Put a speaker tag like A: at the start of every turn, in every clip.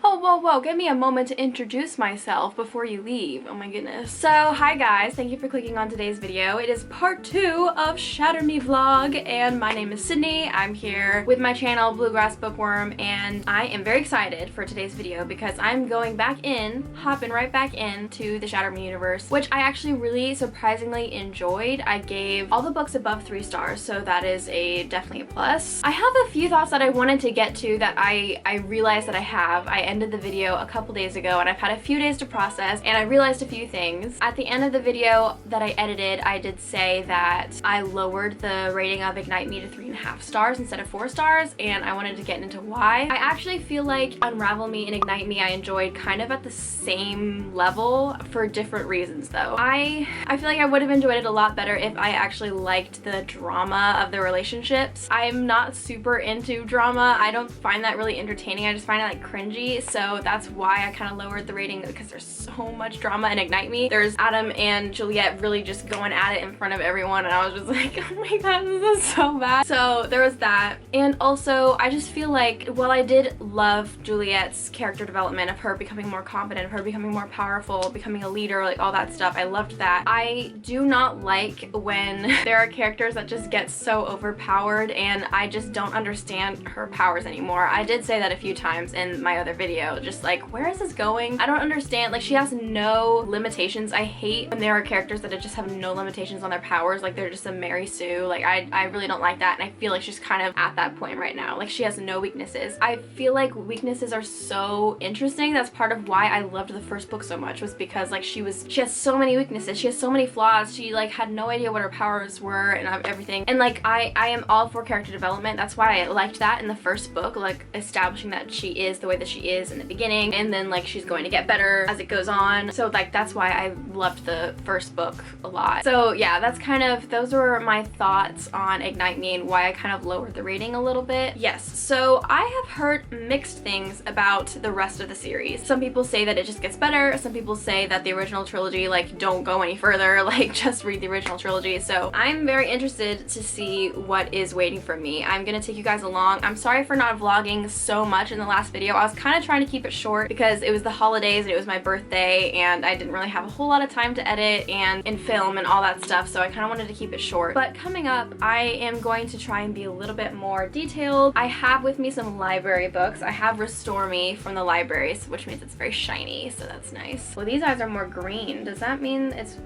A: Oh, whoa, give me a moment to introduce myself before you leave. Oh my goodness. So, hi guys, thank you for clicking on today's video. It is part 2 of Shatter Me vlog, and my name is Sydney. I'm here with my channel, Bluegrass Bookworm, and I am very excited for today's video because I'm going back in, hopping right back into the Shatter Me universe, which I actually really surprisingly enjoyed. I gave all the books above 3 stars, so that is definitely a plus. I have a few thoughts that I wanted to get to that I realized that I have. I ended the video a couple days ago and I've had a few days to process, and I realized a few things. At the end of the video that I edited, I did say that I lowered the rating of Ignite Me to 3.5 stars instead of 4 stars, and I wanted to get into why. I actually feel like Unravel Me and Ignite Me I enjoyed kind of at the same level for different reasons though. I feel like I would have enjoyed it a lot better if I actually liked the drama of the relationships. I'm not super into drama. I don't find that really entertaining. I just find it like cringy, so that's why I kind of lowered the rating, because there's so much drama in Ignite Me. There's Adam and Juliet really just going at it in front of everyone, and I was just like, oh my god, this is so bad. So there was that. And also I just feel like while I did love Juliet's character development of her becoming more confident, of her becoming more powerful, becoming a leader, like all that stuff, I loved that. I do not like when there are characters that just get so overpowered and I just don't understand her powers anymore. I did say that a few times in my other video, just like, where is this going? I don't understand. Like, she has no limitations. I hate when there are characters that just have no limitations on their powers, like they're just a Mary Sue. Like, I really don't like that, and I feel like she's kind of at that point right now. Like, she has no weaknesses. I feel like weaknesses are so interesting. That's part of why I loved the first book so much, was because like she has so many weaknesses. She has so many flaws. She like had no idea what her powers were and everything. And like I am all for character development. That's why I liked that in the first book, like establishing that she is the way that she is in the beginning, and then like she's going to get better as it goes on. So like that's why I loved the first book a lot. So yeah, that's kind of, those were my thoughts on Ignite Me and why I kind of lowered the rating a little bit. Yes, so I have heard mixed things about the rest of the series. Some people say that it just gets better. Some people say that the original trilogy, like, don't go any further, like just read the original trilogy. So I'm very interested to see what is waiting for me. I'm gonna take you guys along. I'm sorry for not vlogging so much in the last video. I was kind of trying to keep it short because it was the holidays and it was my birthday and I didn't really have a whole lot of time to edit and film and all that stuff, so I kind of wanted to keep it short. But coming up, I am going to try and be a little bit more detailed. I have with me some library books. I have Restore Me from the libraries, which means it's very shiny, so that's nice. Well, these eyes are more green. Does that mean it's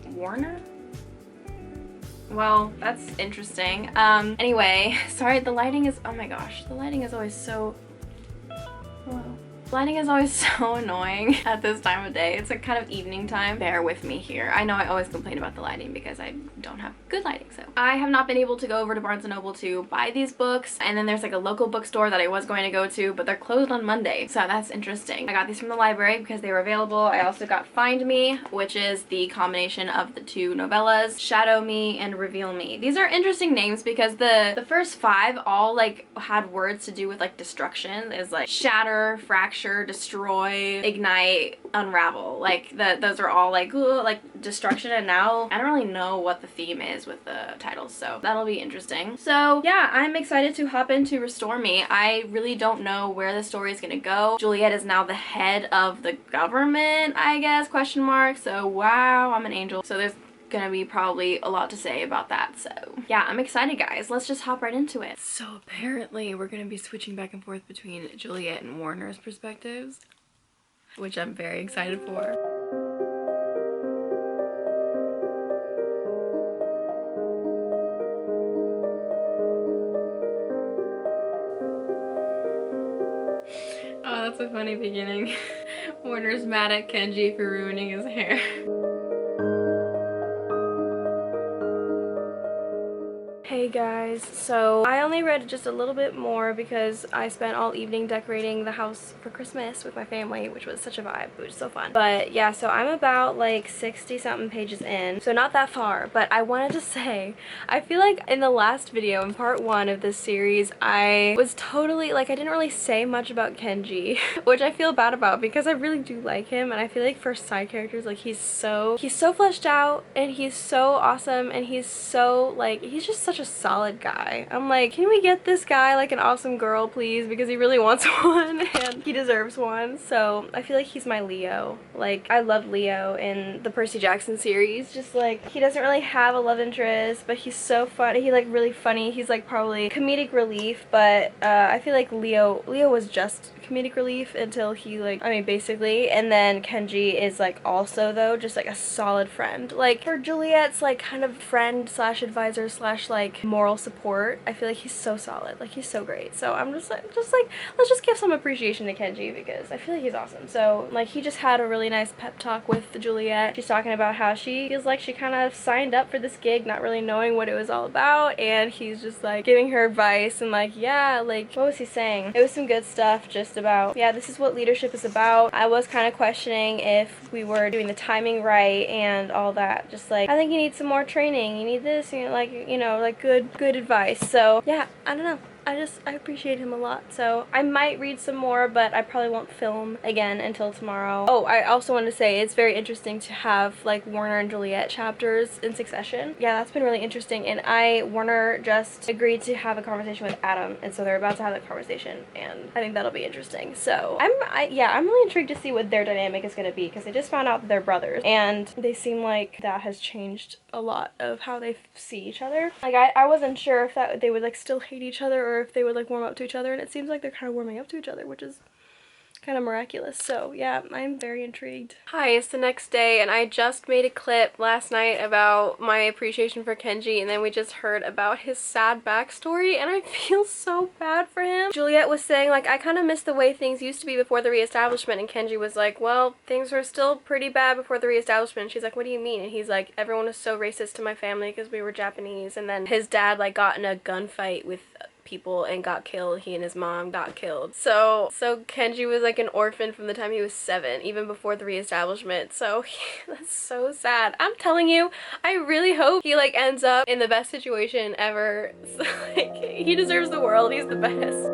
A: Warner? Well, that's interesting. Anyway, sorry, the lighting is, oh my gosh, the lighting is always so, hello. Lighting is always so annoying at this time of day. It's like kind of evening time. Bear with me here. I know I always complain about the lighting because I don't have good lighting, so. I have not been able to go over to Barnes & Noble to buy these books, and then there's like a local bookstore that I was going to go to, but they're closed on Monday, so that's interesting. I got these from the library because they were available. I also got Find Me, which is the combination of the 2 novellas, Shadow Me and Reveal Me. These are interesting names because the first 5 all like had words to do with like destruction. There's like shatter, fracture, destroy, ignite, unravel. Like those are all like, ooh, like destruction, and now I don't really know what the theme is with the titles, so that'll be interesting. So yeah, I'm excited to hop into Restore Me. I really don't know where the story is gonna go. Juliet is now the head of the government, I guess, question mark. So wow, I'm an angel. So there's gonna be probably a lot to say about that, so yeah, I'm excited guys. Let's just hop right into it. So apparently we're gonna be switching back and forth between Juliet and Warner's perspectives, which I'm very excited for. Oh, that's a funny beginning. Warner's mad at Kenji for ruining his hair. Hey guys, so I only read just a little bit more because I spent all evening decorating the house for Christmas with my family, which was such a vibe. It was so fun. But yeah, so I'm about like 60 something pages in, so not that far. But I wanted to say, I feel like in the last video, in part 1 of this series, I was totally like, I didn't really say much about Kenji, which I feel bad about because I really do like him, and I feel like for side characters, like he's so fleshed out and he's so awesome, and he's so like, he's just such a
B: solid guy. I'm like, can we get this guy like an awesome girl, please? Because he really wants one and he deserves one. So I feel like he's my Leo. Like, I love Leo in the Percy Jackson series. Just like, he doesn't really have a love interest, but he's so funny. He's like really funny. He's like probably comedic relief, but I feel like Leo was just comedic relief until he like, I mean, basically. And then Kenji is like also though just like a solid friend. Like for Juliet's like kind of friend slash advisor slash like moral support, I feel like he's so solid. Like he's so great. So I'm just like let's just give some appreciation to Kenji because I feel like he's awesome. So like he just had a really nice pep talk with Juliet. She's talking about how she feels like she kind of signed up for this gig not really knowing what it was all about, and he's just like giving her advice and like, yeah, like what was he saying? It was some good stuff just about, yeah, this is what leadership is about. I was kind of questioning if we were doing the timing right and all that. Just like, I think you need some more training. You need this, you know, like good advice. So yeah, I don't know. I appreciate him a lot. So I might read some more, but I probably won't film again until tomorrow. Oh, I also want to say it's very interesting to have like Warner and Juliet chapters in succession. Yeah, that's been really interesting. And Warner just agreed to have a conversation with Adam, and so they're about to have that conversation, and I think that'll be interesting. So I'm really intrigued to see what their dynamic is going to be, because I just found out that they're brothers, and they seem like that has changed a lot of how they see each other. Like I wasn't sure if that they would like still hate each other or if they would like warm up to each other, and it seems like they're kind of warming up to each other, which is kind of miraculous. So yeah, I'm very intrigued. Hi, it's the next day and I just made a clip last night about my appreciation for Kenji, and then we just heard about his sad backstory and I feel so bad for him. Juliet was saying like, I kind of miss the way things used to be before the reestablishment, and Kenji was like, well, things were still pretty bad before the reestablishment. And she's like, what do you mean? And he's like, everyone was so racist to my family because we were Japanese, and then his dad like got in a gunfight with people and got killed. He and his mom got killed. So Kenji was like an orphan from the time he was 7, even before the reestablishment. So that's so sad. I'm telling you, I really hope he like ends up in the best situation ever. So, like, he deserves the world. He's the best.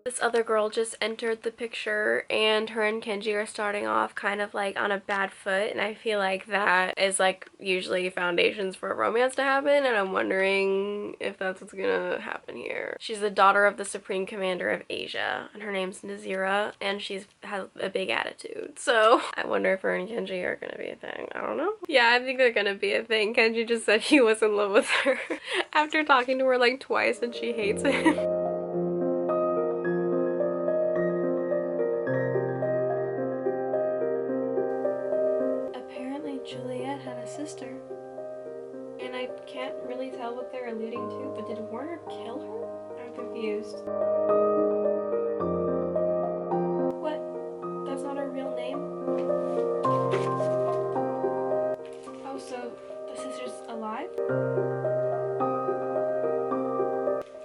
B: This other girl just entered the picture, and her and Kenji are starting off kind of like on a bad foot, and I feel like that is like usually foundations for a romance to happen, and I'm wondering if that's what's gonna happen here. She's the daughter of the Supreme Commander of Asia, and her name's Nazira, and she's has a big attitude. So I wonder if her and Kenji are gonna be a thing. I don't know. Yeah, I think they're gonna be a thing. Kenji just said he was in love with her after talking to her like twice and she hates him. Juliet had a sister, and I can't really tell what they're alluding to, but did Warner kill her? I'm confused. What? That's not her real name? Oh, so the sister's alive?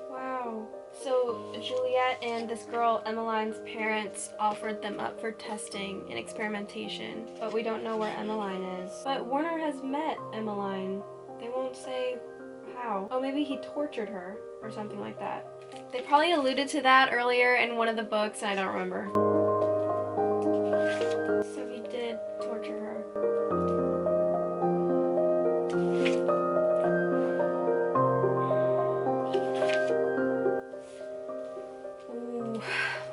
B: Wow. So Juliet and this girl, Emmeline's parents, offered them up for testing and experimentation, but we don't know where Emmeline is. But Warner has met Emmeline. They won't say how. Oh, maybe he tortured her or something like that. They probably alluded to that earlier in one of the books, and I don't remember. So he did torture her.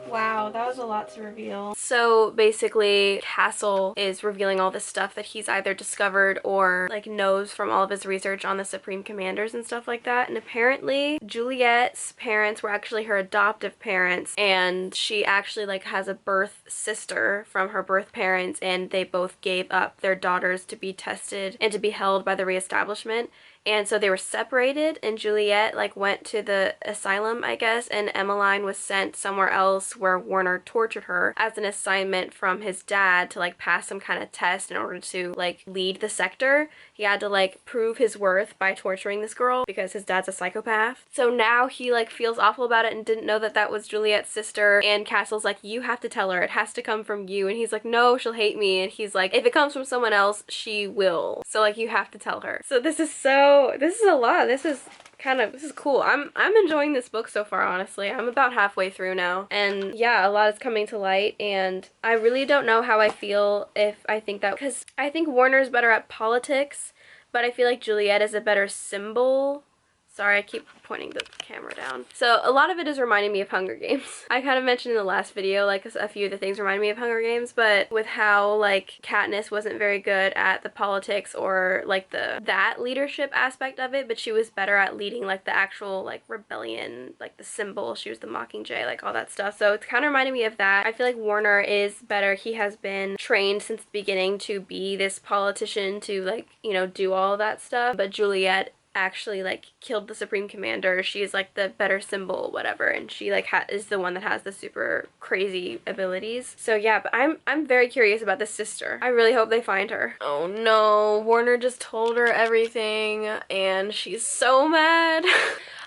B: Wow, that was a lot to reveal. So basically, Castle is revealing all this stuff that he's either discovered or like knows from all of his research on the Supreme Commanders and stuff like that. And apparently Juliet's parents were actually her adoptive parents, and she actually like has a birth sister from her birth parents, and they both gave up their daughters to be tested and to be held by the reestablishment. And so they were separated, and Juliet like went to the asylum, I guess, and Emmeline was sent somewhere else where Warner tortured her as an assignment from his dad to like pass some kind of test in order to like lead the sector. He had to like prove his worth by torturing this girl because his dad's a psychopath. So now he like feels awful about it and didn't know that that was Juliet's sister, and Castle's like, you have to tell her, it has to come from you. And he's like, no, she'll hate me. And he's like, if it comes from someone else, she will. So like, you have to tell her. So this is so So this is a lot. This is cool. I'm enjoying this book so far, honestly. I'm about halfway through now. And yeah, a lot is coming to light, and I really don't know how I feel if I think that, because I think Warner's better at politics, but I feel like Juliet is a better symbol. Sorry, I keep pointing the camera down. So a lot of it is reminding me of Hunger Games. I kind of mentioned in the last video, like, a few of the things remind me of Hunger Games, but with how, like, Katniss wasn't very good at the politics or, like, that leadership aspect of it, but she was better at leading, like, the actual, like, rebellion, like, the symbol. She was the Mockingjay, like, all that stuff. So it's kind of reminding me of that. I feel like Warner is better. He has been trained since the beginning to be this politician, to, like, you know, do all that stuff, but Juliet actually, like, killed the Supreme Commander. She's, like, the better symbol, whatever, and she, like, is the one that has the super crazy abilities. So yeah, but I'm very curious about this sister. I really hope they find her. Oh no, Warner just told her everything, and she's so mad.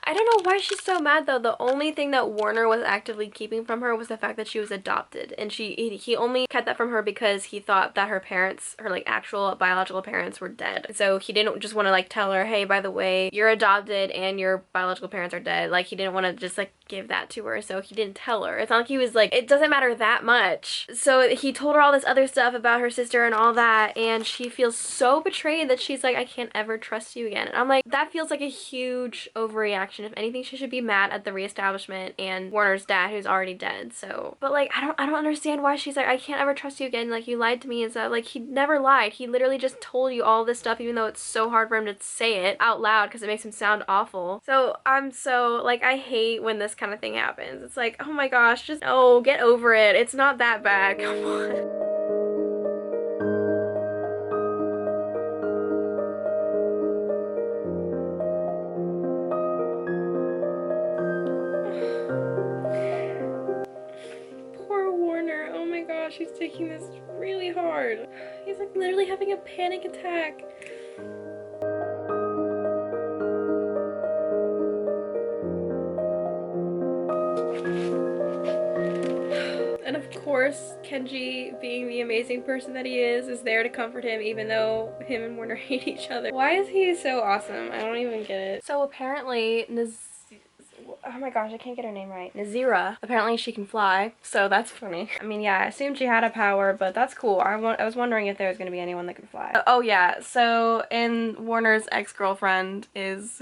B: I don't know why she's so mad though. The only thing that Warner was actively keeping from her was the fact that she was adopted, and he only kept that from her because he thought that her parents, her, like, actual biological parents, were dead. So he didn't just want to, like, tell her, hey, by the way, you're adopted and your biological parents are dead. Like, he didn't want to just, like, give that to her, so he didn't tell her. It's not like he was like, it doesn't matter that much. So he told her all this other stuff about her sister and all that, and she feels so betrayed that she's like, I can't ever trust you again. And I'm like, that feels like a huge overreaction. If anything, she should be mad at the reestablishment and Warner's dad, who's already dead. So, but, like, I don't understand why she's like, I can't ever trust you again. Like, you lied to me and stuff. Like, he never lied. He literally just told you all this stuff, even though it's so hard for him to say it out loud because it makes him sound awful. So I'm so, like, I hate when this kind of thing happens. It's like, oh my gosh, just, oh, get over it. It's not that bad. Come on. He's taking this really hard. He's, like, literally having a panic attack. And of course, Kenji, being the amazing person that he is there to comfort him, even though him and Warner hate each other. Why is he so awesome? I don't even get it. So apparently, oh my gosh, I can't get her name right. Nazira. Apparently she can fly, so that's funny. I mean, yeah, I assumed she had a power, but that's cool. I was wondering if there was gonna be anyone that could fly. Oh yeah, so Warner's ex-girlfriend is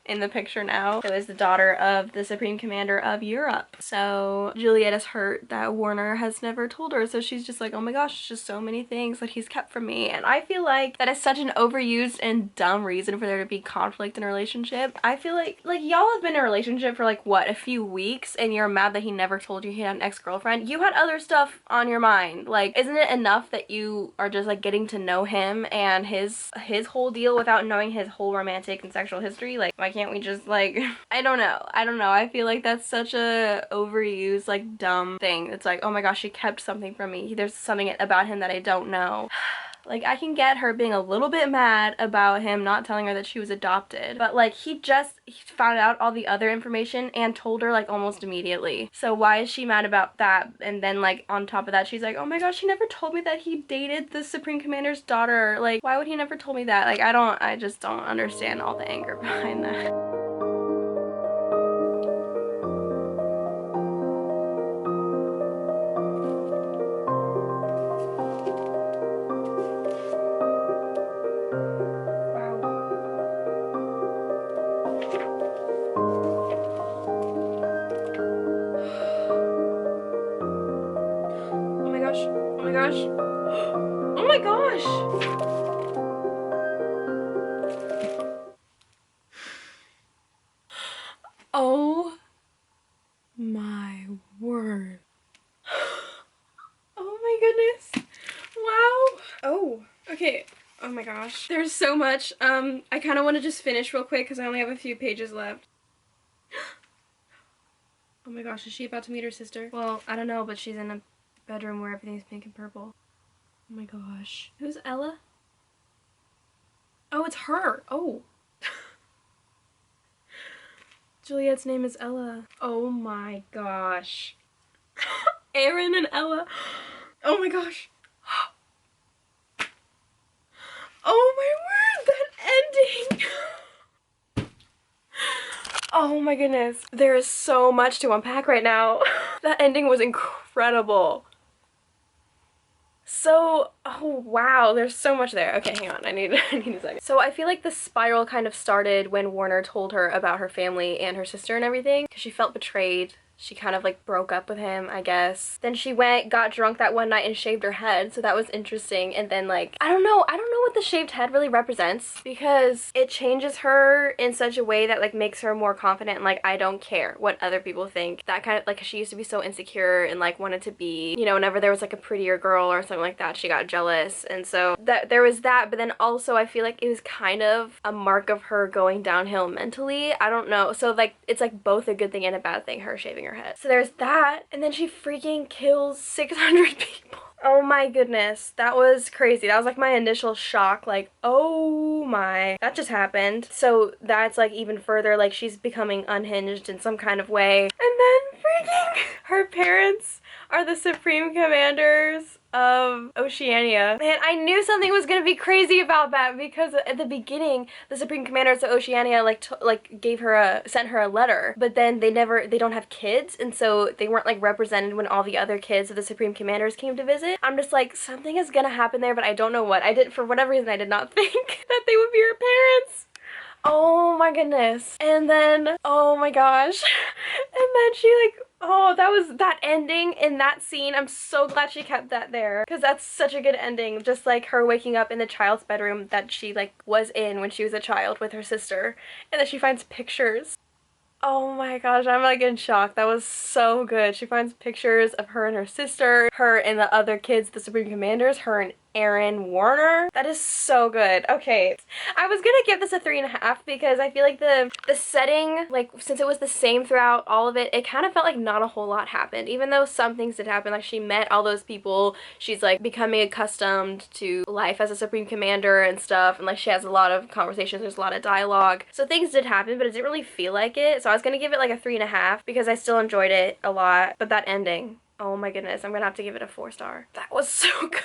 B: in the picture now. It was the daughter of the Supreme Commander of Europe. So Juliet is hurt that Warner has never told her, so she's just like, oh my gosh, just so many things that he's kept from me. And I feel like that is such an overused and dumb reason for there to be conflict in a relationship. I feel like y'all have been in a relationship for, like, what, a few weeks, and you're mad that he never told you he had an ex-girlfriend. You had other stuff on your mind. Like, isn't it enough that you are just, like, getting to know him and his whole deal without knowing his whole romantic and sexual history? Like, why can't we just, like, I don't know. I feel like that's such a overused, like, dumb thing. It's like, oh my gosh, she kept something from me. There's something about him that I don't know. Like, I can get her being a little bit mad about him not telling her that she was adopted, but, like, he found out all the other information and told her, like, almost immediately. So why is she mad about that? And then, like, on top of that, she's like, oh my gosh, he never told me that he dated the Supreme Commander's daughter. Like, why would he never told me that? Like, I just don't understand all the anger behind that. Oh my gosh! Oh my word. Oh my goodness. Wow. Oh, okay. Oh my gosh. There's so much. I kind of want to just finish real quick because I only have a few pages left. Oh my gosh, is she about to meet her sister? Well, I don't know, but she's in a bedroom where everything's pink and purple. Oh my gosh. Who's Ella? Oh, it's her. Oh. Juliet's name is Ella. Oh my gosh. Aaron and Ella. Oh my gosh. Oh my word, that ending. my goodness. There is so much to unpack right now. That ending was incredible. So, oh wow, there's so much there. Okay, hang on, I need a second. So I feel like the spiral kind of started when Warner told her about her family and her sister and everything, because she felt betrayed. She kind of like broke up with him, I guess. Then she got drunk that one night and shaved her head, so that was interesting. And then like, I don't know what the shaved head really represents, because it changes her in such a way that like makes her more confident and like, I don't care what other people think. That kind of like, she used to be so insecure and like wanted to be, you know, whenever there was like a prettier girl or something like that, she got jealous. And so that there was that, but then also I feel like it was kind of a mark of her going downhill mentally. I don't know. So like, it's like both a good thing and a bad thing, her shaving her head. So there's that, and then she freaking kills 600 people. Oh my goodness, that was crazy. That was like my initial shock, like, oh my, that just happened. So that's like even further, like she's becoming unhinged in some kind of way. And then freaking her parents are the Supreme Commanders of Oceania. Man, I knew something was gonna be crazy about that, because at the beginning, the Supreme Commanders of Oceania sent her a letter, but then they don't have kids, and so they weren't like represented when all the other kids of the Supreme Commanders came to visit. I'm just like, something is gonna happen there, but I don't know what. For whatever reason, I did not think that they would be her parents. Oh my goodness. And then, oh my gosh. And then she like, oh, that ending in that scene. I'm so glad she kept that there, because that's such a good ending. Just like her waking up in the child's bedroom that she like was in when she was a child with her sister, and then she finds pictures. Oh my gosh, I'm like in shock. That was so good. She finds pictures of her and her sister, her and the other kids, the Supreme Commanders, her and Aaron Warner. That is so good. Okay, I was gonna give this a 3.5 because I feel like the setting, like since it was the same throughout all of it, it kind of felt like not a whole lot happened, even though some things did happen. Like she met all those people, she's like becoming accustomed to life as a Supreme Commander and stuff, and like she has a lot of conversations, there's a lot of dialogue. So things did happen, but it didn't really feel like it. So I was gonna give it like a 3.5 because I still enjoyed it a lot, but that ending, oh my goodness, I'm gonna have to give it a 4-star. That was so good.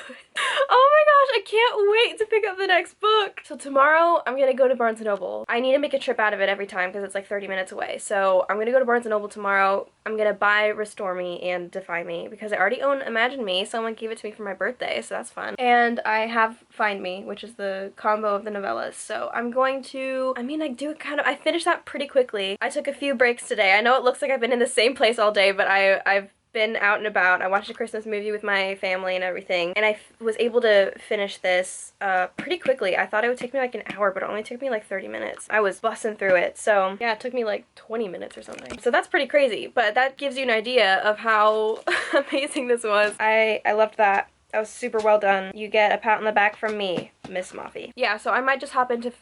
B: Oh my gosh, I can't wait to pick up the next book. So tomorrow I'm gonna go to Barnes & Noble. I need to make a trip out of it every time because it's like 30 minutes away. So I'm gonna go to Barnes & Noble tomorrow. I'm gonna buy Restore Me and Defy Me because I already own Imagine Me. Someone gave it to me for my birthday, so that's fun. And I have Find Me, which is the combo of the novellas. So I'm going to, I finished that pretty quickly. I took a few breaks today. I know it looks like I've been in the same place all day, but I've been out and about. I watched a Christmas movie with my family and everything, and I was able to finish this pretty quickly. I thought it would take me like an hour, but it only took me like 30 minutes. I was busting through it, so yeah, it took me like 20 minutes or something. So that's pretty crazy, but that gives you an idea of how amazing this was. I loved that. That was super well done. You get a pat on the back from me, Miss Moffy. Yeah, so I might just hop into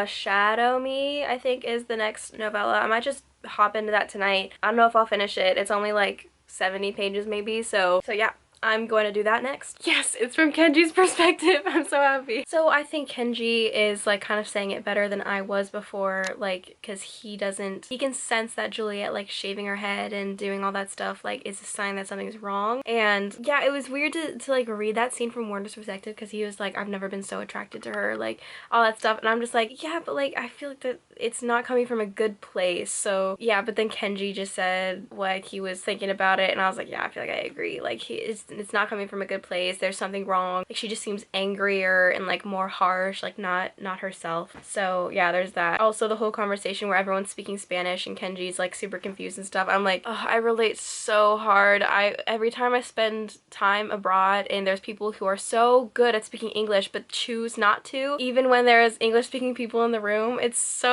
B: Shadow Me, I think is the next novella. I might just hop into that tonight. I don't know if I'll finish it. It's only like 70 pages maybe, so yeah, I'm going to do that next. Yes, it's from Kenji's perspective. I'm so happy. So I think Kenji is like kind of saying it better than I was before, like, because he can sense that Juliet like shaving her head and doing all that stuff like is a sign that something's wrong. And yeah, it was weird to like read that scene from Warner's perspective, because he was like, I've never been so attracted to her, like all that stuff, and I'm just like, yeah, but like I feel like that it's not coming from a good place. So yeah, but then Kenji just said like he was thinking about it, and I was like, yeah, I feel like I agree. Like it's not coming from a good place. There's something wrong. Like she just seems angrier and like more harsh, like not herself. So yeah, there's that. Also the whole conversation where everyone's speaking Spanish and Kenji's like super confused and stuff. I'm like, oh, I relate so hard. Every time I spend time abroad and there's people who are so good at speaking English but choose not to, even when there's English speaking people in the room, it's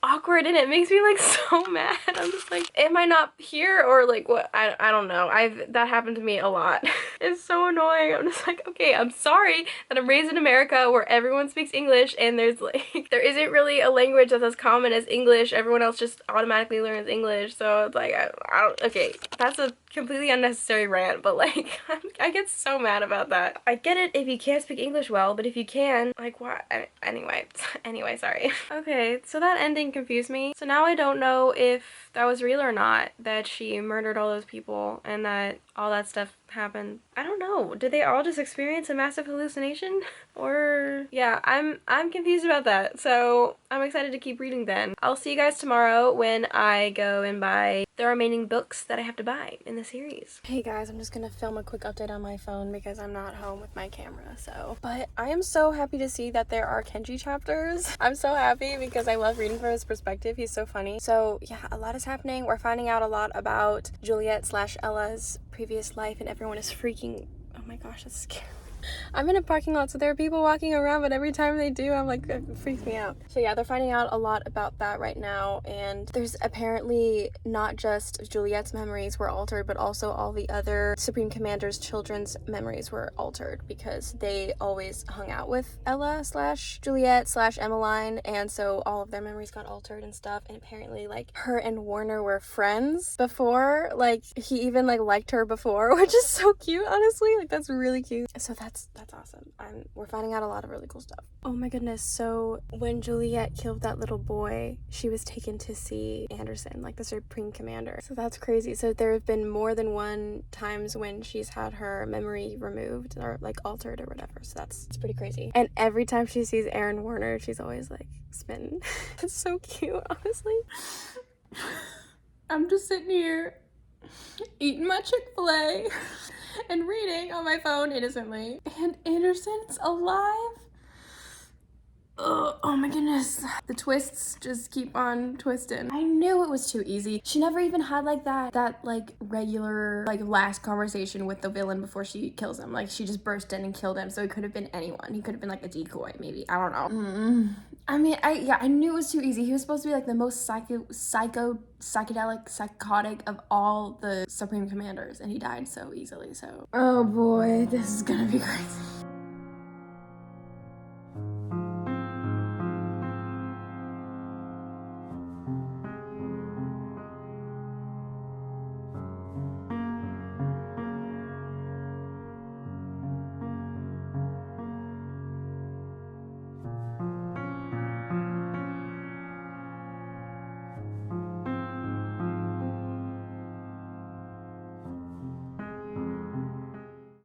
B: awkward and it makes me like so mad. I'm just like, am I not here or like what? I don't know. That happened to me a lot. It's so annoying. I'm just like, okay, I'm sorry that I'm raised in America where everyone speaks English and there's like, there isn't really a language that's as common as English. Everyone else just automatically learns English. So it's like, okay, that's a completely unnecessary rant, but like, I get so mad about that. I get it if you can't speak English well, but if you can, like, what? Anyway, sorry. Okay, so that ending confused me. So now I don't know if that was real or not, that she murdered all those people and that all that stuff happened. I don't know. Did they all just experience a massive hallucination? Or yeah, I'm confused about that. So I'm excited to keep reading then. I'll see you guys tomorrow when I go and buy the remaining books that I have to buy in the series. Hey guys, I'm just gonna film a quick update on my phone because I'm not home with my camera, so. But I am so happy to see that there are Kenji chapters. I'm so happy because I love reading from his perspective. He's so funny. So yeah, a lot is happening. We're finding out a lot about Juliet/Ella's previous life, and everyone is freaking. Oh my gosh, that's scary. I'm in a parking lot, so there are people walking around, but every time they do, I'm like, it freaks me out. So yeah, they're finding out a lot about that right now, and there's apparently not just Juliet's memories were altered, but also all the other Supreme Commander's children's memories were altered because they always hung out with Ella/Juliet/Emmeline, and so all of their memories got altered and stuff, and apparently, like, her and Warner were friends before, like, he even, like, liked her before, which is so cute, honestly, like, that's really cute. So that's awesome. We're finding out a lot of really cool stuff. Oh my goodness, so when Juliet killed that little boy, she was taken to see Anderson, like the Supreme Commander. So that's crazy. So there have been more than one times when she's had her memory removed or like altered or whatever. So it's pretty crazy. And every time she sees Aaron Warner, she's always like smitten. It's so cute, honestly. I'm just sitting here eating my Chick-fil-A and reading on my phone innocently. And Anderson's alive? Ugh, oh my goodness. The twists just keep on twisting. I knew it was too easy. She never even had like that like regular like last conversation with the villain before she kills him. Like she just burst in and killed him. So it could have been anyone. He could have been like a decoy maybe. I don't know. I mean, I knew it was too easy. He was supposed to be like the most psychedelic, psychotic of all the Supreme Commanders, and he died so easily. So, oh boy, this is gonna be crazy.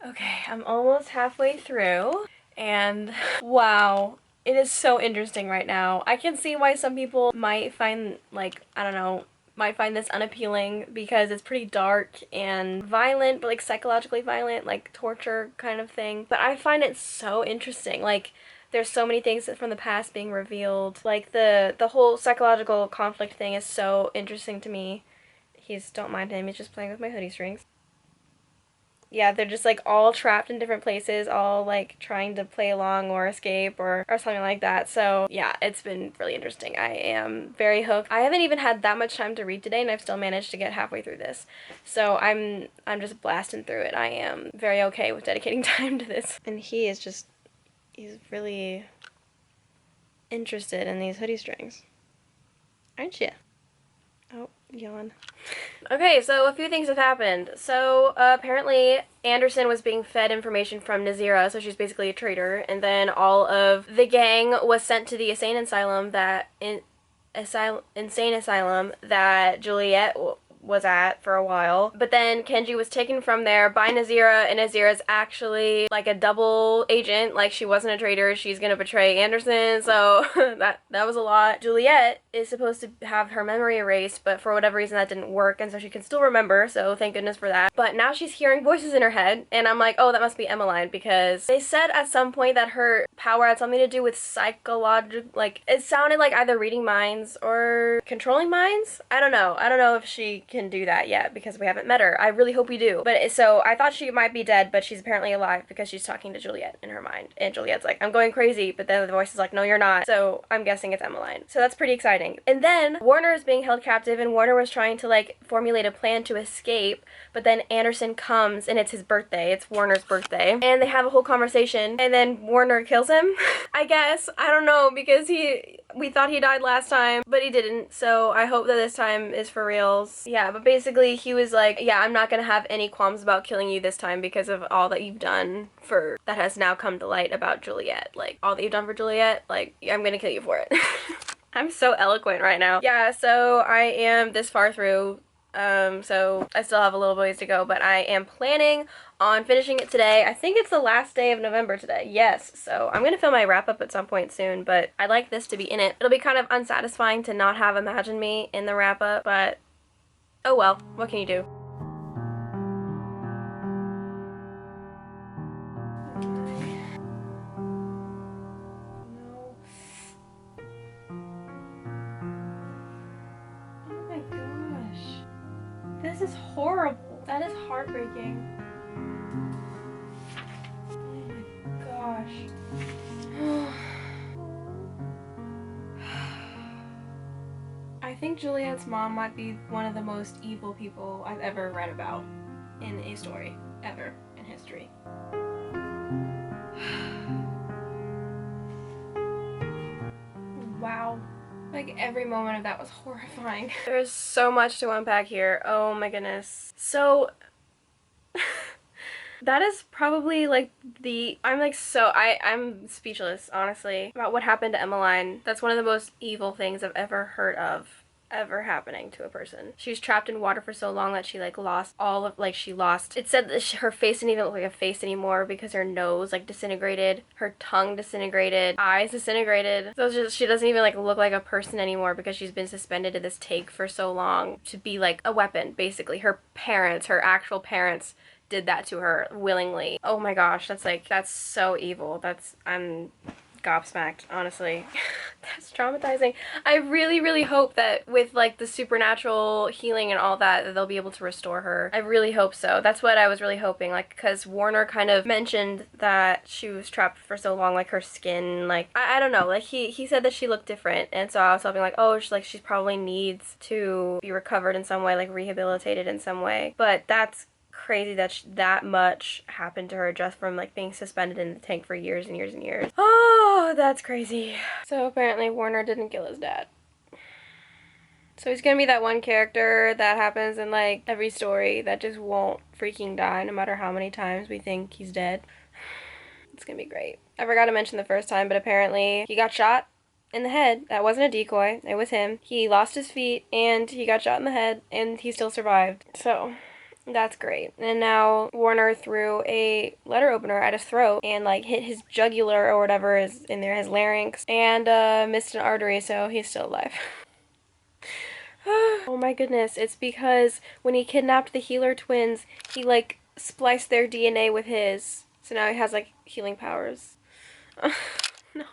B: Okay, I'm almost halfway through, and wow, it is so interesting right now. I can see why some people might find, like, I don't know, might find this unappealing because it's pretty dark and violent, but like psychologically violent, like torture kind of thing. But I find it so interesting. Like, there's so many things from the past being revealed. Like, the whole psychological conflict thing is so interesting to me. Don't mind him, he's just playing with my hoodie strings. Yeah, they're just like all trapped in different places, all like trying to play along or escape or something like that. So yeah, it's been really interesting. I am very hooked. I haven't even had that much time to read today, and I've still managed to get halfway through this. So I'm just blasting through it. I am very okay with dedicating time to this. And he's really interested in these hoodie strings. Aren't you? Oh, yawn. Okay, so a few things have happened. So apparently Anderson was being fed information from Nazira, so she's basically a traitor, and then all of the gang was sent to the insane asylum that Juliet was at for a while. But then Kenji was taken from there by Nazira, and Nazira's actually like a double agent. Like, she wasn't a traitor, she's gonna betray Anderson, so that was a lot. Juliet is supposed to have her memory erased, but for whatever reason that didn't work, and so she can still remember, so thank goodness for that. But now she's hearing voices in her head, and I'm like, oh, that must be Emmeline, because they said at some point that her power had something to do with psychological, like, it sounded like either reading minds or controlling minds? I don't know if she can do that yet because we haven't met her. I really hope we do. But so I thought she might be dead, but she's apparently alive because she's talking to Juliet in her mind. And Juliet's like, I'm going crazy, but then the voice is like, no, you're not. So I'm guessing it's Emmeline. So that's pretty exciting. And then Warner is being held captive, and Warner was trying to like formulate a plan to escape, but then Anderson comes and it's his birthday. It's Warner's birthday. And they have a whole conversation, and then Warner kills him. I guess. I don't know, because we thought he died last time, but he didn't. So I hope that this time is for reals. Yeah, but basically he was like, yeah, I'm not gonna have any qualms about killing you this time because of all that you've done that has now come to light about Juliet. Like, all that you've done for Juliet, like, I'm gonna kill you for it. I'm so eloquent right now. Yeah, so I am this far through. So I still have a little ways to go, but I am planning on finishing it today. I think it's the last day of November today. Yes, so I'm gonna film my wrap up at some point soon, but I'd like this to be in it. It'll be kind of unsatisfying to not have Imagine Me in the wrap up, but oh well, what can you do? This is horrible. That is heartbreaking. Oh my gosh. I think Juliet's mom might be one of the most evil people I've ever read about in a story, ever, in history. Wow. Like, every moment of that was horrifying. There's so much to unpack here. Oh my goodness. So, that is probably, like, I'm speechless, honestly, about what happened to Emmeline. That's one of the most evil things I've ever heard of ever happening to a person. She was trapped in water for so long that she lost, it said that her face didn't even look like a face anymore because her nose disintegrated, her tongue disintegrated, eyes disintegrated. So she doesn't even look like a person anymore because she's been suspended in this tank for so long to be a weapon, basically. Her actual parents did that to her willingly. Oh my gosh, that's so evil. I'm gobsmacked, honestly. That's traumatizing. I really hope that with the supernatural healing and all that they'll be able to restore her. I really hope so. That's what I was really hoping, because Warner kind of mentioned that she was trapped for so long, her skin, I don't know, he said that she looked different, and so I was hoping oh, she probably needs to be recovered in some way, rehabilitated in some way. But that's crazy that that much happened to her just from being suspended in the tank for years and years and years. Oh, that's crazy. So apparently Warner didn't kill his dad. So he's gonna be that one character that happens in every story that just won't freaking die no matter how many times we think he's dead. It's gonna be great. I forgot to mention the first time, but apparently he got shot in the head. That wasn't a decoy. It was him. He lost his feet and he got shot in the head and he still survived. So that's great. And now Warner threw a letter opener at his throat and hit his jugular or whatever is in there, his larynx, and missed an artery, so he's still alive. Oh my goodness, it's because when he kidnapped the Healer twins, he spliced their DNA with his, so now he has healing powers. No.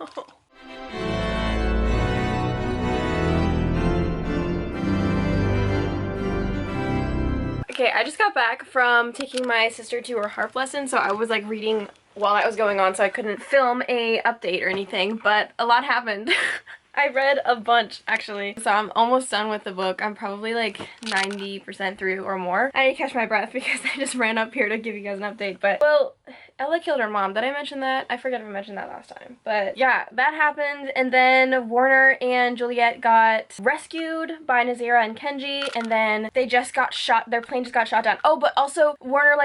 B: Okay, I just got back from taking my sister to her harp lesson, so I was reading while that was going on, so I couldn't film a update or anything, but a lot happened. I read a bunch, actually. So I'm almost done with the book. I'm probably 90% through or more. I need to catch my breath because I just ran up here to give you guys an update. But, well, Ella killed her mom. Did I mention that? I forget if I mentioned that last time. But yeah, that happened. And then Warner and Juliet got rescued by Nazira and Kenji. And then they just got shot. Their plane just got shot down. Oh, but also Warner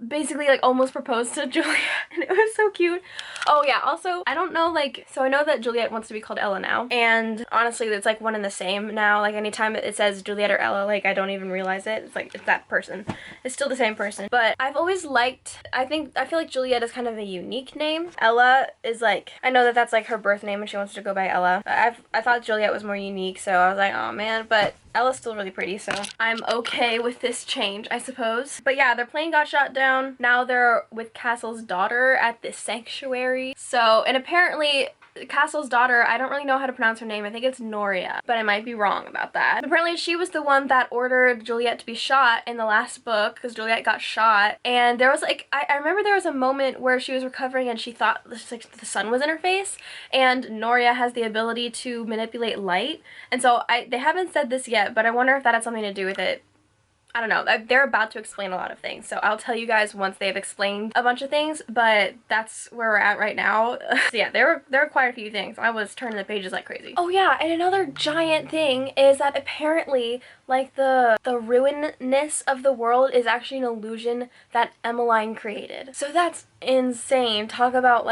B: basically almost proposed to Juliet, and it was so cute. Oh yeah, also I don't know, so I know that Juliet wants to be called Ella now, and honestly it's one and the same now. Anytime it says Juliet or Ella, I don't even realize it. It's it's that person. It's still the same person. But I've always liked, I feel like Juliet is kind of a unique name. Ella is I know that that's her birth name and she wants to go by Ella, but I thought Juliet was more unique, so I was oh man, but Ella's still really pretty, so I'm okay with this change, I suppose. But yeah, their plane got shot down. Now they're with Castle's daughter at this sanctuary. So, and apparently Castle's daughter, I don't really know how to pronounce her name. I think it's Noria, but I might be wrong about that. Apparently she was the one that ordered Juliet to be shot in the last book because Juliet got shot. And there was I remember there was a moment where she was recovering and she thought the sun was in her face, and Noria has the ability to manipulate light. And so they haven't said this yet, but I wonder if that had something to do with it. I don't know. They're about to explain a lot of things, so I'll tell you guys once they've explained a bunch of things, but that's where we're at right now. So yeah, there were quite a few things. I was turning the pages like crazy. Oh yeah, and another giant thing is that apparently, the ruinness of the world is actually an illusion that Emmeline created. So that's insane. Talk about,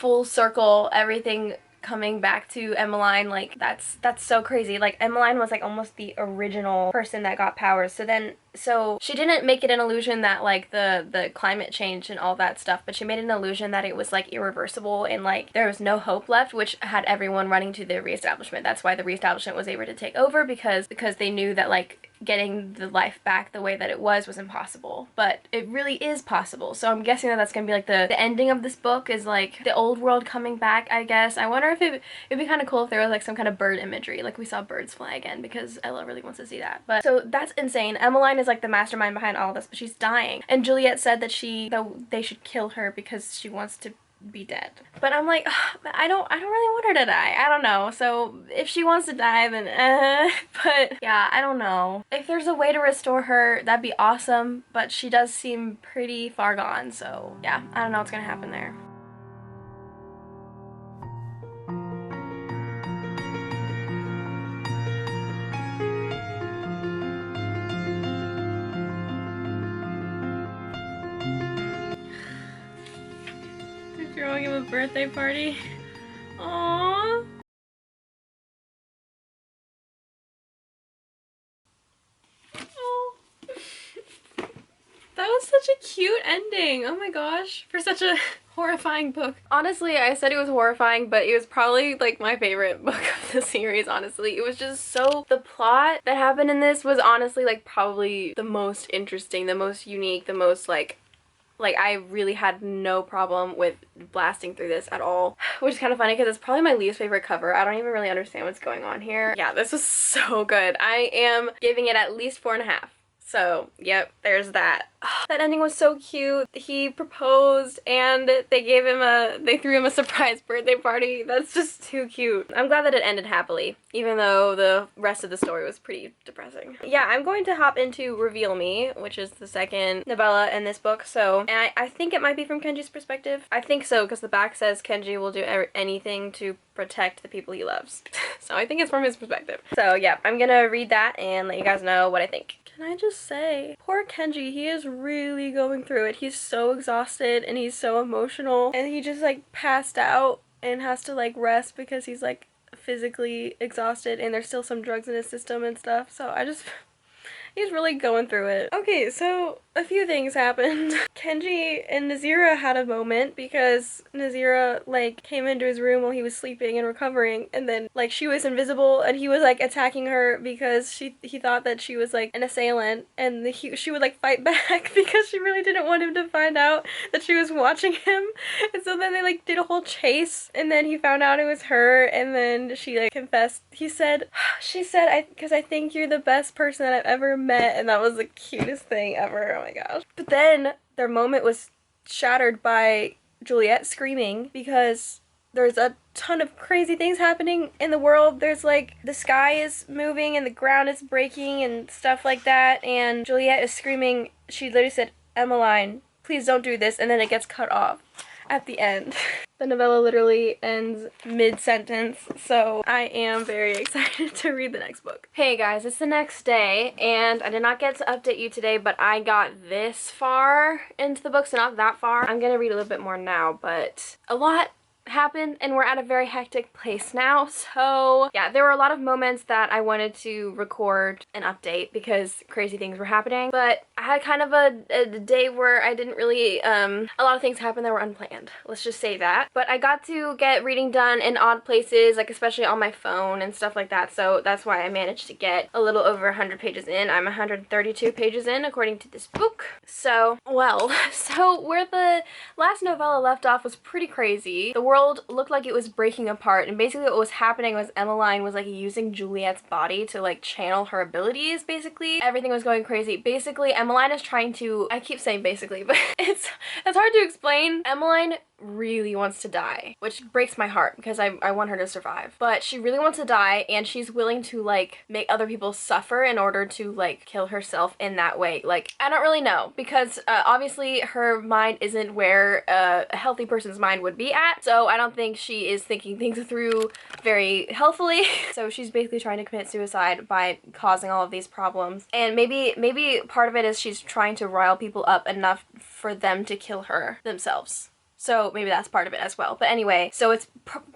B: full circle, everything coming back to Emmeline, that's so crazy. Emmeline was almost the original person that got powers, so then So she didn't make it an illusion that like the climate change and all that stuff, but she made an illusion that it was like irreversible and like there was no hope left, which had everyone running to the reestablishment. That's why the reestablishment was able to take over, because they knew that like getting the life back the way that it was impossible, but it really is possible. So I'm guessing that that's gonna be like the ending of this book, is like the old world coming back, I guess. I wonder if it'd be kind of cool if there was like some kind of bird imagery, like we saw birds fly again, because Ella really wants to see that. But so that's insane. Emmeline is like the mastermind behind all this, but she's dying, and Juliet said that they should kill her because she wants to be dead. But I'm like, ugh, I don't really want her to die. I don't know. So if she wants to die, then but yeah, I don't know. If there's a way to restore her, that'd be awesome, but she does seem pretty far gone, so yeah, I don't know what's gonna happen there. They're throwing him a birthday party. Aww. That was such a cute ending. Oh my gosh. For such a horrifying book. Honestly, I said it was horrifying, but it was probably like my favorite book of the series, honestly. It was just so... The plot that happened in this was honestly like probably the most interesting, the most unique, the most like I really had no problem with blasting through this at all, which is kind of funny because it's probably my least favorite cover. I don't even really understand what's going on here. Yeah, this was so good. I am giving it at least 4.5. So, yep, there's that. That ending was so cute. He proposed and they threw him a surprise birthday party. That's just too cute. I'm glad that it ended happily, even though the rest of the story was pretty depressing. Yeah, I'm going to hop into Reveal Me, which is the second novella in this book. So, and I think it might be from Kenji's perspective. I think so, because the back says Kenji will do anything to protect the people he loves. So I think it's from his perspective. So yeah, I'm gonna read that and let you guys know what I think. Can I just say, poor Kenji, he is really going through it. He's so exhausted and he's so emotional, and he just like passed out and has to like rest because he's like physically exhausted, and there's still some drugs in his system and stuff. So he's really going through it. Okay, so a few things happened. Kenji and Nazira had a moment because Nazira like came into his room while he was sleeping and recovering, and then like she was invisible and he was like attacking her because he thought that she was like an assailant, and she would like fight back because she really didn't want him to find out that she was watching him. And so then they like did a whole chase, and then he found out it was her, and then she like confessed. She said, because I think you're the best person that I've ever met, and that was the cutest thing ever. Oh my gosh. But then their moment was shattered by Juliet screaming because there's a ton of crazy things happening in the world. There's like the sky is moving and the ground is breaking and stuff like that, and Juliet is screaming. She literally said, "Emmeline, please don't do this," and then it gets cut off at the end. The novella literally ends mid-sentence, so I am very excited to read the next book. Hey guys, it's the next day, and I did not get to update you today, but I got this far into the book, so not that far. I'm gonna read a little bit more now, but a lot happened and we're at a very hectic place now. So yeah, there were a lot of moments that I wanted to record an update because crazy things were happening, but I had kind of a day where I didn't really a lot of things happened that were unplanned, let's just say that. But I got to get reading done in odd places, like especially on my phone and stuff like that, so that's why I managed to get a little over 100 pages in. I'm 132 pages in according to this book. So well, so where the last novella left off was pretty crazy. The world looked like it was breaking apart, and basically what was happening was Emmeline was like using Juliet's body to like channel her abilities. Basically everything was going crazy. Basically Emmeline is trying to, I keep saying basically, but it's hard to explain. Emmeline really wants to die, which breaks my heart because I want her to survive, but she really wants to die, and she's willing to like make other people suffer in order to like kill herself in that way. Like, I don't really know, because obviously her mind isn't where a healthy person's mind would be at, so I don't think she is thinking things through very healthfully. So she's basically trying to commit suicide by causing all of these problems, and maybe part of it is she's trying to rile people up enough for them to kill her themselves. So maybe that's part of it as well. But anyway, so it's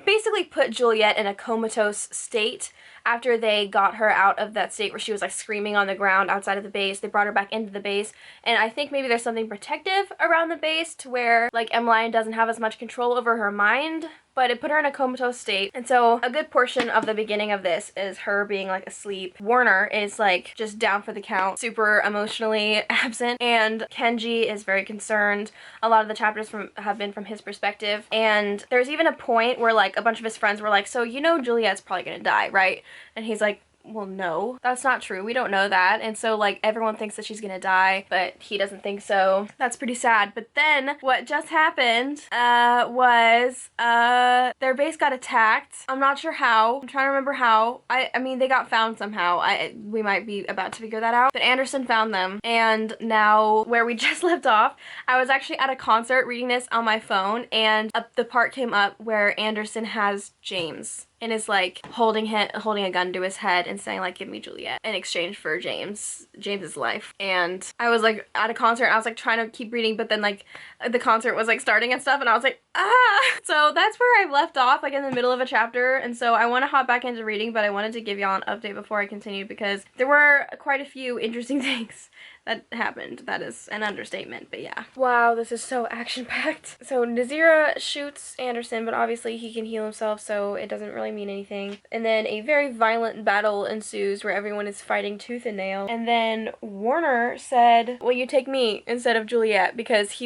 B: basically put Juliet in a comatose state after they got her out of that state where she was like screaming on the ground outside of the base. They brought her back into the base, and I think maybe there's something protective around the base to where like Emmeline doesn't have as much control over her mind, but it put her in a comatose state. And so a good portion of the beginning of this is her being like asleep. Warner is like just down for the count, super emotionally absent, and Kenji is very concerned. A lot of the chapters have been from his perspective, and there's even a point where like a bunch of his friends were like, so you know Juliet's probably gonna die, right? And he's like, well, no, that's not true. We don't know that. And so like everyone thinks that she's gonna die, but he doesn't think so. That's pretty sad. But then what just happened was their base got attacked. I'm not sure how. I'm trying to remember how. I mean they got found somehow. We might be about to figure that out. But Anderson found them, and now where we just left off, I was actually at a concert reading this on my phone, and the part came up where Anderson has James and is like holding a gun to his head and saying like, give me Juliet in exchange for James's life. And I was like at a concert and I was like trying to keep reading, but then like the concert was like starting and stuff and I was like, ah! So that's where I left off, like in the middle of a chapter. And so I want to hop back into reading, but I wanted to give y'all an update before I continue because there were quite a few interesting things that happened. That is an understatement, but yeah. Wow, this is so action-packed. So Nazira shoots Anderson, but obviously he can heal himself, so it doesn't really mean anything. And then a very violent battle ensues where everyone is fighting tooth and nail. And then Warner said, well, you take me instead of Juliet, because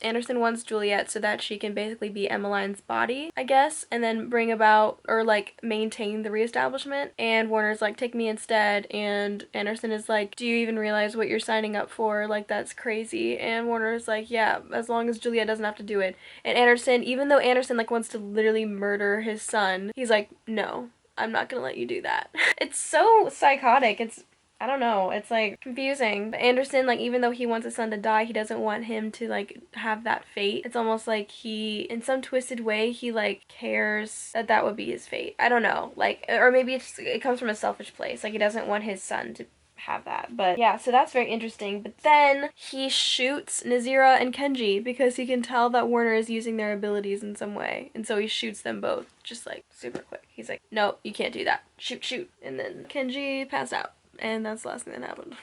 B: Anderson wants Juliet so that she can basically be Emmeline's body, I guess, and then bring about, or like maintain the reestablishment. And Warner's like, take me instead. And Anderson is like, do you even realize what you're signing up for? Like, that's crazy. And Warner's like, yeah, as long as Juliet doesn't have to do it. And Anderson, even though Anderson like wants to literally murder his son, he's like, no, I'm not gonna let you do that. It's so psychotic. I don't know, it's like confusing. But Anderson, like, even though he wants his son to die, he doesn't want him to like have that fate. It's almost like he, in some twisted way, he like cares that that would be his fate. I don't know, like, or maybe it comes from a selfish place. Like, he doesn't want his son to have that. But yeah, so that's very interesting. But then he shoots Nazira and Kenji because he can tell that Warner is using their abilities in some way, and so he shoots them both just like super quick. He's like, no, you can't do that, shoot. And then Kenji passed out, and that's the last thing that happened.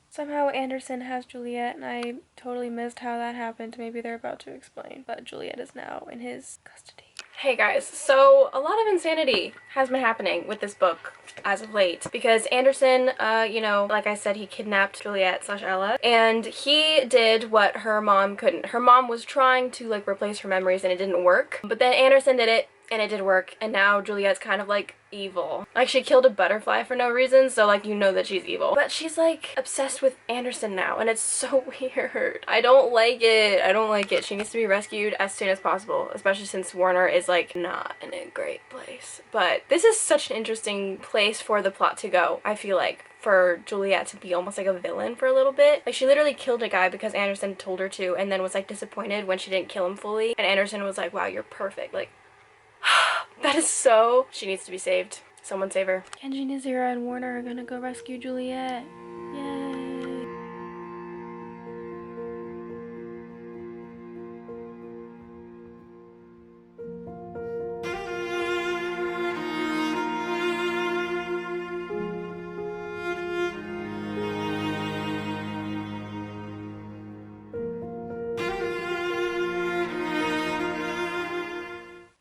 B: Somehow Anderson has Juliet, and I totally missed how that happened. Maybe they're about to explain, but Juliet is now in his custody. Hey guys, so a lot of insanity has been happening with this book as of late because Anderson, you know, like I said, he kidnapped Juliet / Ella, and he did what her mom couldn't. Her mom was trying to like replace her memories and it didn't work, but then Anderson did it and it did work, and now Juliet's kind of like evil. Like, she killed a butterfly for no reason, so like you know that she's evil. But she's like obsessed with Anderson now, and it's so weird. I don't like it. I don't like it. She needs to be rescued as soon as possible, especially since Warner is like not in a great place. But this is such an interesting place for the plot to go, I feel like, for Juliet to be almost like a villain for a little bit. Like, she literally killed a guy because Anderson told her to, and then was like disappointed when she didn't kill him fully, and Anderson was like, wow, you're perfect. Like, that is so... She needs to be saved. Someone save her. Kenji, Nazira, and Warner are gonna go rescue Juliet. Yay.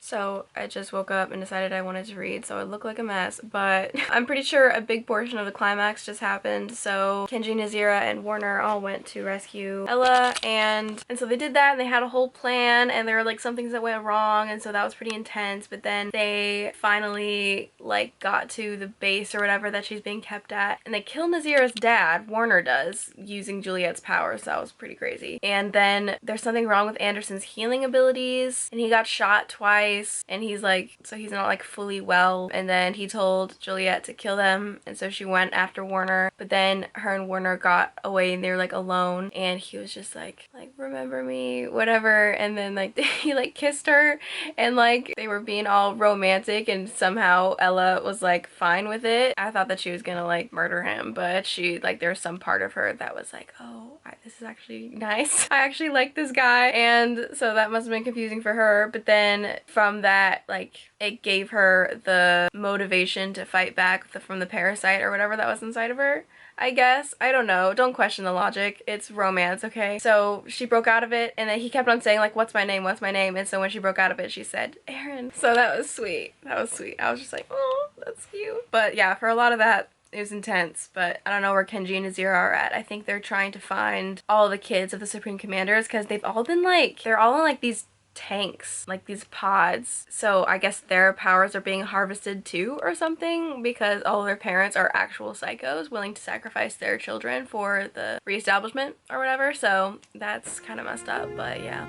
B: So I just woke up and decided I wanted to read, so I look like a mess, but I'm pretty sure a big portion of the climax just happened. So Kenji, Nazira, and Warner all went to rescue Ella, and so they did that, and they had a whole plan, and there were like some things that went wrong, and so that was pretty intense. But then they finally like got to the base or whatever that she's being kept at, and they kill Nazira's dad, Warner does, using Juliet's power, so that was pretty crazy. And then there's something wrong with Anderson's healing abilities, and he got shot twice, and he's like, so he's not like fully well, and then he told Juliet to kill them, and so she went after Warner, but then her and Warner got away and they were like alone, and he was just like remember me, whatever, and then like he like kissed her, and like they were being all romantic, and somehow Ella was like fine with it. I thought that she was gonna like murder him, but she like, there's some part of her that was like, oh, this this is actually nice. I actually like this guy, and so that must have been confusing for her, but then from that, like, it gave her the motivation to fight back from the parasite or whatever that was inside of her, I guess. I don't know. Don't question the logic. It's romance, okay? So she broke out of it, and then he kept on saying, like, what's my name? What's my name? And so when she broke out of it, she said, Aaron. So that was sweet. That was sweet. I was just like, oh, that's cute. But yeah, for a lot of that, it was intense, but I don't know where Kenji and Azira are at. I think they're trying to find all the kids of the Supreme Commanders, because they've all been like, they're all in like these tanks, like these pods. So I guess their powers are being harvested too or something, because all of their parents are actual psychos willing to sacrifice their children for the reestablishment or whatever. So that's kind of messed up, but yeah.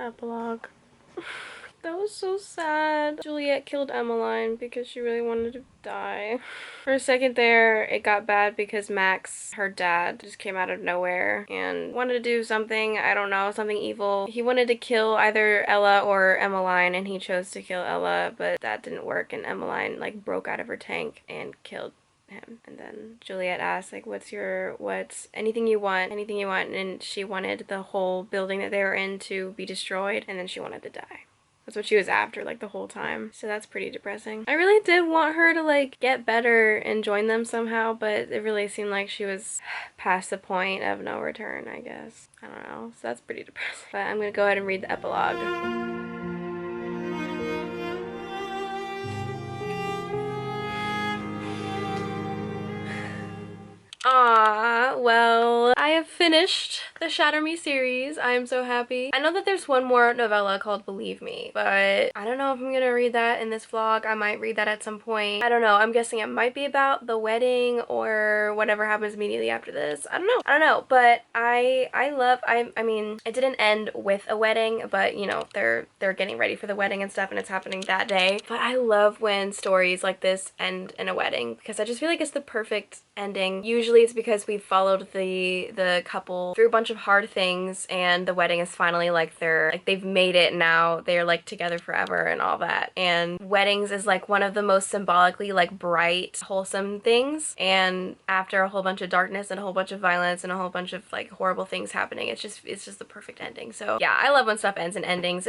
B: Epilogue. That was so sad. Juliet killed Emmeline because she really wanted to die. For a second there, it got bad because Max, her dad, just came out of nowhere and wanted to do something, I don't know, something evil. He wanted to kill either Ella or Emmeline, and he chose to kill Ella, but that didn't work, and Emmeline, like, broke out of her tank and killed him. And then Juliet asked, like, what's anything you want, and she wanted the whole building that they were in to be destroyed, and then she wanted to die. That's what she was after, like, the whole time. So that's pretty depressing. I really did want her to, like, get better and join them somehow, but it really seemed like she was past the point of no return, I guess. I don't know. So that's pretty depressing. But I'm gonna go ahead and read the epilogue. Ah, well, I have finished the Shatter Me series. I am so happy. I know that there's one more novella called Believe Me, but I don't know if I'm gonna read that in this vlog. I might read that at some point. I don't know. I'm guessing it might be about the wedding or whatever happens immediately after this. I don't know. But I mean, it didn't end with a wedding, but you know, they're getting ready for the wedding and stuff, and it's happening that day. But I love when stories like this end in a wedding, because I just feel like it's the perfect ending. Usually it's because we followed the couple through a bunch of hard things, and the wedding is finally like they've made it now. They're like together forever and all that. And weddings is like one of the most symbolically like bright, wholesome things. And after a whole bunch of darkness and a whole bunch of violence and a whole bunch of like horrible things happening, it's just the perfect ending. So yeah, I love when stuff ends in endings.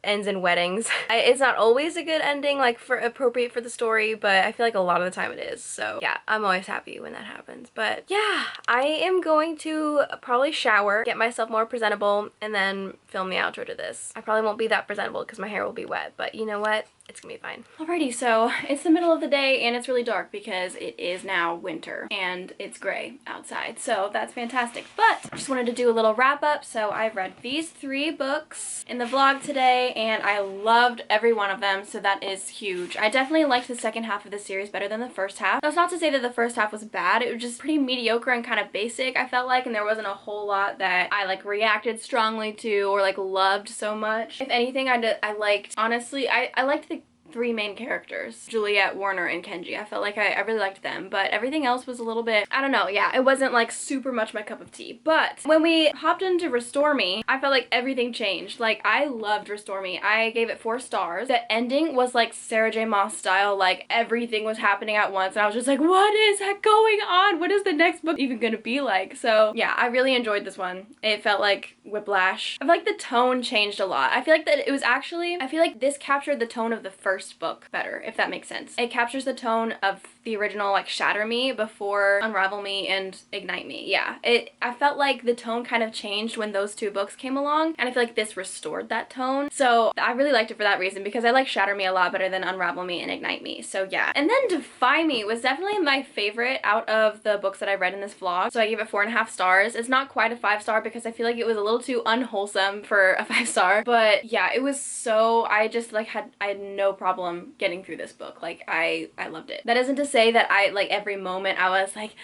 B: Ends in weddings. It's not always a good ending, like appropriate for the story, but I feel like a lot of the time it is. So yeah, I'm always happy when that happens. But yeah, I am going to probably shower, get myself more presentable, and then film the outro to this. I probably won't be that presentable because my hair will be wet, but you know what? It's gonna be fine. Alrighty, so it's the middle of the day and it's really dark because it is now winter and it's gray outside, so that's fantastic. But I just wanted to do a little wrap up. So I've read these 3 books in the vlog today and I loved every one of them, so that is huge. I definitely liked the second half of the series better than the first half. That's not to say that the first half was bad, it was just pretty mediocre and kind of basic, I felt like, and there wasn't a whole lot that I like reacted strongly to or like loved so much. If anything, I liked, honestly, I liked the 3 main characters, Juliet, Warner, and Kenji. I felt like I really liked them, but everything else was a little bit, I don't know, yeah, it wasn't like super much my cup of tea. But when we hopped into Restore Me, I felt like everything changed. Like, I loved Restore Me. I gave it 4 stars. The ending was like Sarah J. Maas style, like everything was happening at once, and I was just like, what is going on? What is the next book even gonna be like? So yeah, I really enjoyed this one. It felt like whiplash. I feel like the tone changed a lot. I feel like that it was actually, I feel like this captured the tone of the first book better, if that makes sense. It captures the tone of the original, like, Shatter Me before Unravel Me and Ignite Me. Yeah, I felt like the tone kind of changed when those 2 books came along, and I feel like this restored that tone. So I really liked it for that reason, because I like Shatter Me a lot better than Unravel Me and Ignite Me. So yeah. And then Defy Me was definitely my favorite out of the books that I read in this vlog. So I gave it 4.5 stars. It's not quite a 5-star because I feel like it was a little too unwholesome for a 5-star. But yeah, it was so, I just like I had no problem getting through this book. Like, I loved it. That isn't to say that I, like, every moment I was like,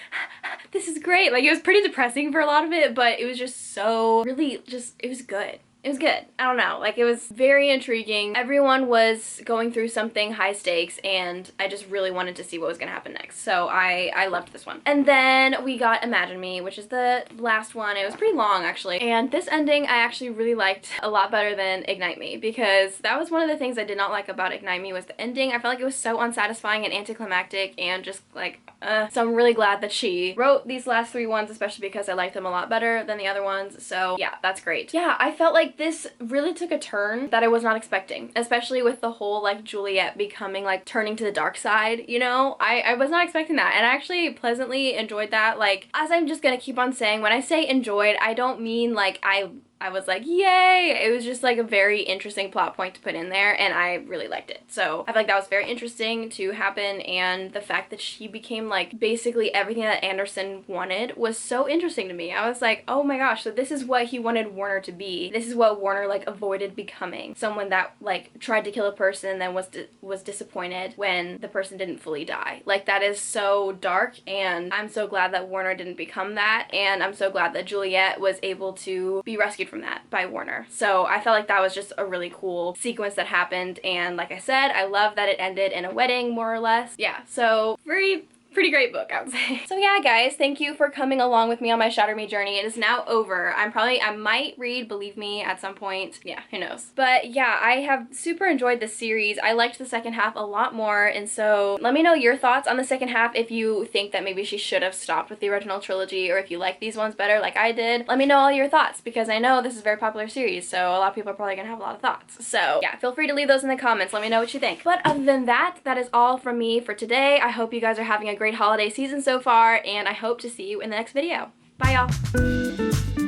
B: this is great. Like, it was pretty depressing for a lot of it, but it was just so, really just, it was good.
A: It was good. I don't know. Like, it was very intriguing. Everyone was going through something high stakes, and I just really wanted to see what was gonna happen next. So I loved this one. And then we got Imagine Me, which is the last one. It was pretty long, actually. And this ending I actually really liked a lot better than Ignite Me, because that was one of the things I did not like about Ignite Me was the ending. I felt like it was so unsatisfying and anticlimactic and just like, So I'm really glad that she wrote these last 3 ones, especially because I liked them a lot better than the other ones. So yeah, that's great. Yeah, I felt like this really took a turn that I was not expecting, especially with the whole like Juliet becoming like turning to the dark side, you know? I was not expecting that, and I actually pleasantly enjoyed that. Like, as I'm just gonna keep on saying, when I say enjoyed, I don't mean like I was like, yay! It was just like a very interesting plot point to put in there, and I really liked it. So I feel like that was very interesting to happen, and the fact that she became like basically everything that Anderson wanted was so interesting to me. I was like, oh my gosh, so this is what he wanted Warner to be. This is what Warner like avoided becoming. Someone that like tried to kill a person and then was disappointed when the person didn't fully die. Like, that is so dark, and I'm so glad that Warner didn't become that, and I'm so glad that Juliet was able to be rescued from that by Warner. So I felt like that was just a really cool sequence that happened, and like I said, I love that it ended in a wedding, more or less. Yeah, so pretty great book, I would say. So yeah, guys, thank you for coming along with me on my Shatter Me journey. It is now over. I might read Believe Me at some point. Yeah, who knows. But yeah, I have super enjoyed this series. I liked the second half a lot more, and so let me know your thoughts on the second half. If you think that maybe she should have stopped with the original trilogy, or if you like these ones better like I did. Let me know all your thoughts, because I know this is a very popular series, so a lot of people are probably gonna have a lot of thoughts. So yeah, feel free to leave those in the comments. Let me know what you think. But other than that, that is all from me for today. I hope you guys are having a great holiday season so far, and I hope to see you in the next video. Bye, y'all.